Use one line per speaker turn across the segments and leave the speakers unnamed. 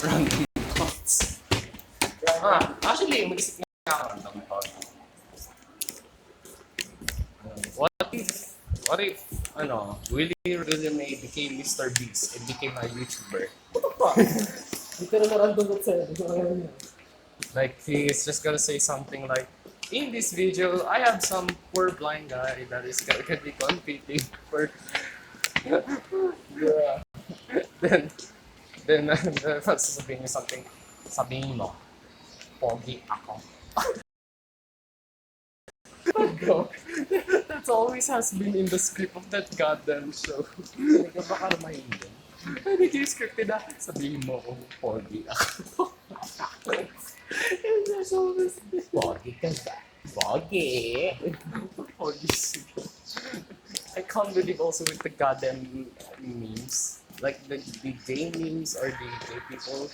Random thoughts. Actually, mag-isip nga ako random thought. What if, Willie May became Mr. Beast and became a YouTuber?
Dito na narandong sa'yo. Dito na ngayon yan.
Like, he is just gonna say something like, in this video, I have some poor blind guy that is gonna be competing for...
Yeah.
then, sasabihin niya something, sabihin mo, pogi ako. That's always has been in the script of that goddamn show.
Hindi ka ba karmahin din?
Hindi kayo scripted na, sabihin mo kung pogi ako. And there's always this
Pogi ka ba? Pogi!
pogi siya. I can't believe also with the goddamn memes. Like the gay memes or the gay people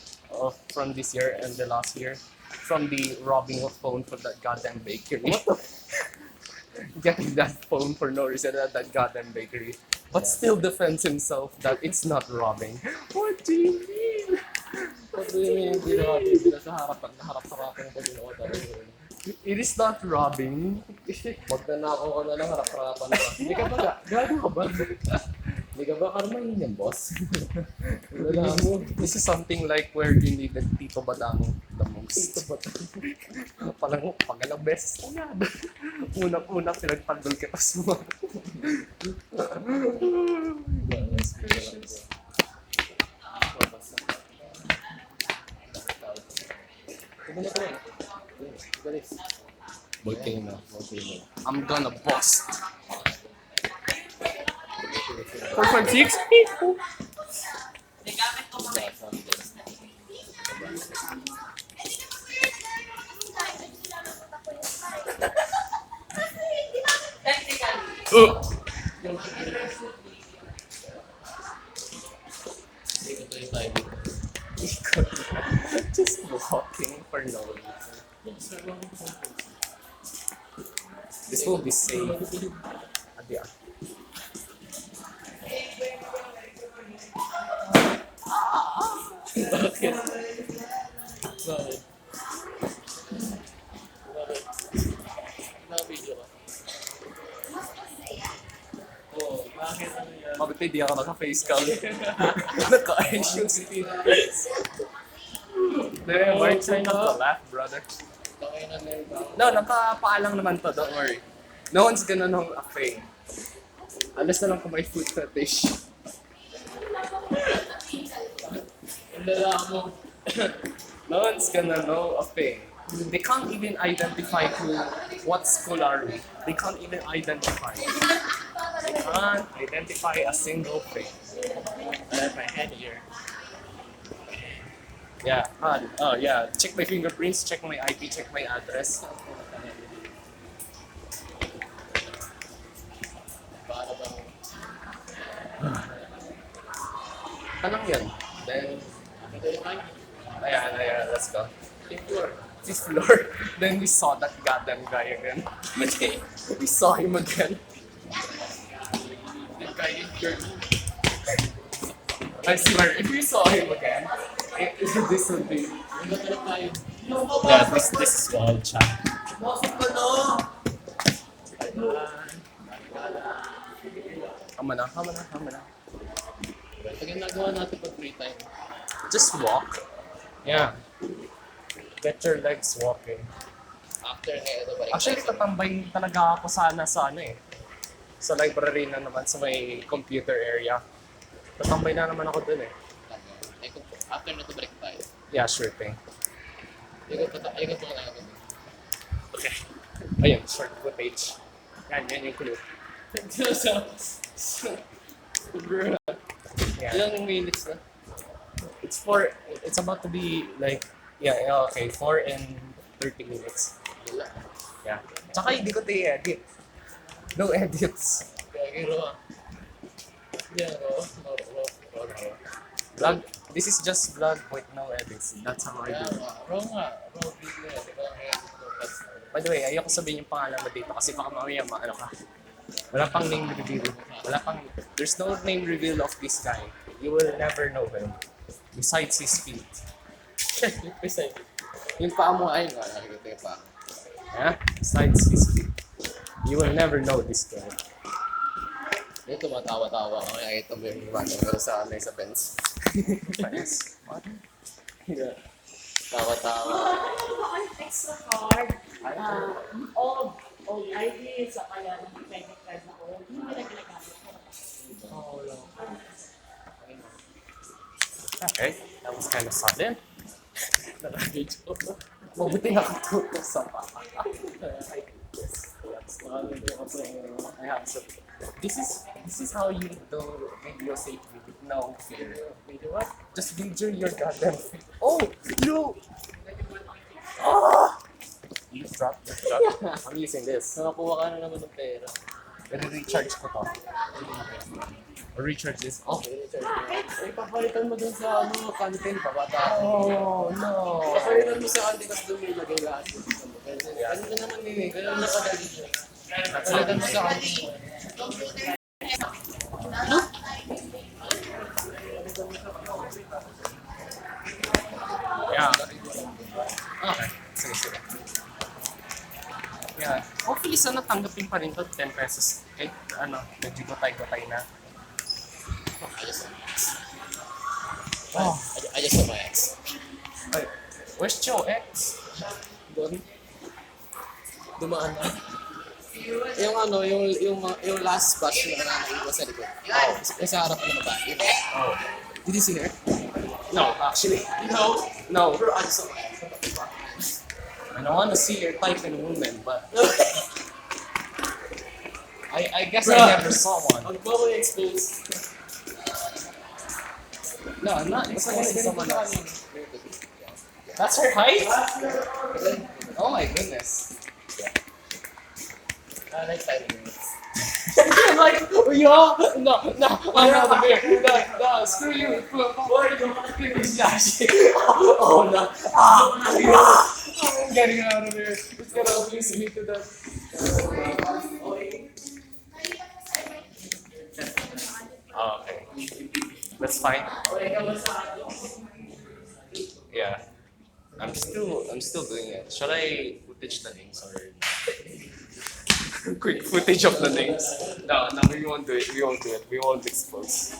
from this year and the last year. From the robbing of phone from that goddamn bakery. What the getting that phone for no reason at that goddamn bakery. But still defends himself that it's not robbing. What do you mean?
What do you mean? Hindi na natin sila sa harapan. Harap-harapan ko din ako talaga.
It is not robbing.
Magnanakaw ka na lang harap-harapan ka. Hindi ka ba? Gago ka ba? Hindi ka ba karmahin yan, boss? Wala mo.
This is something like where you needed Tito Badang the most.
Ito ba?
Palang pagalang beses na yan. Unang-una pinagpandol kita sa mga. Volcano. I'm gonna bust. 4.6? Just walking for no reason. This will be safe. Adiya.
Bakit? Bakit? Na-video ka? Oo, bakit ano yan?
Mabit hindi ako naka-face cam. Naka-issue si face. Why try not to laugh, brother?
Bakit na meron ba?
No, nakapaalang naman to, don't worry. No one's gonna know a thing. Alas na lang kung may food fetish.
Ang lala mo.
No one's gonna know a thing. They can't even identify what school are we. They can't even identify. They can't identify a single thing.
I have my hand here.
Yeah. Yeah. Check my fingerprints, check my IP, check my address.
Para ba mo?
Tanong yan. Then, ayan, let's go. Fifth floor. Then we saw that goddamn guy again. We saw him again.
Yung guy in your
I swear, if we saw him again, this would be...
Yung natalap tayo.
Yeah, this is called chat.
Masok ka no!
Hama na.
Pag nagawa natin pag free time.
Just walk. Yeah. Get your legs walking.
After na ito ba?
Actually, tatambay talaga ako sana sa sa library na naman sa may computer area. Tatambay na naman ako dun eh.
After na ito balik tayo.
Yeah, sure thing.
Ikot mo na ako.
Okay. Ayun, short footage. Yan yung clue. Yeah.
Ilang minutes na?
It's about to be like, okay, 4 and 30 minutes.
Wala.
Yeah. Tsaka hindi ko i-edit. No edits.
Kaya giro ah. Yeah,
Vlog. This is just vlog with no edits. That's how I do it.
Raw video.
By the way, ayoko sabihin yung pangalan mo dito kasi baka mamaya maano ka. Wala pang name reveal. There's no name reveal of this guy. You will never know him. Besides his feet.
Beside it. Yung paa mo ay nga, nakikita yung paa.
Yeah? Besides his feet. You will never know this guy.
Yung tumatawa-tawa ka, kaya ito mo yung gumano, pero sa ano sa fence.
Friends? What?
Yeah. Tawa-tawa.
Ang extra card, old ID, sa kaya ng credit card na old, hindi na ginagamit ko.
Oo, wala.
Okay, that was kind of sudden.
Nakakidyo.
Mabuti nakatutok sa paa.
I have some.
This is how you do video safely with no fear.
Video what?
Just video your goddamn feet. Oh no! Ah! You dropped the shot. I'm using this.
Nakakuha ka na naman ng pera.
I-recharge ko to. Or recharge this. Oh.
Ay, papalitan mo dun sa ano, canteen, pabata.
Oh no!
Papalitan mo sa canteen kasi dun yung lagay lahat. Ano na naman din eh, ganun na kadali siya. Papalitan mo sa canteen.
Yeah. Okay. Sige, sige. Yeah. Hopefully sana tanggapin pa rin to 10 pesos. Kahit ano, medyo gotay-gotay na. Oh.
I just saw my ex.
Ay, where's Joe X?
Doon. Dumaan na. Yung ano, yung last batch na naiwan sa likod.
Oh.
Yung sa harap ng babae.
Oh.
Did you see her?
No, actually.
No.
No.
Bro, I just saw my ex.
I don't want to see your type in women, but I guess I
Bruh.
never saw one.
Ang mo expose.
No, I'm not exposing someone else. That's her height? Oh my goodness.
Like 5 minutes.
I'm like, oh, yeah, no, I'm out of here. No, screw you. Oh no. I'm getting out of here. It's gonna abuse me to death. Oh, okay. That's fine. Yeah. I'm still doing it. Shall I footage the names or quick footage of the names? No, we won't do it. We won't do it. We won't expose.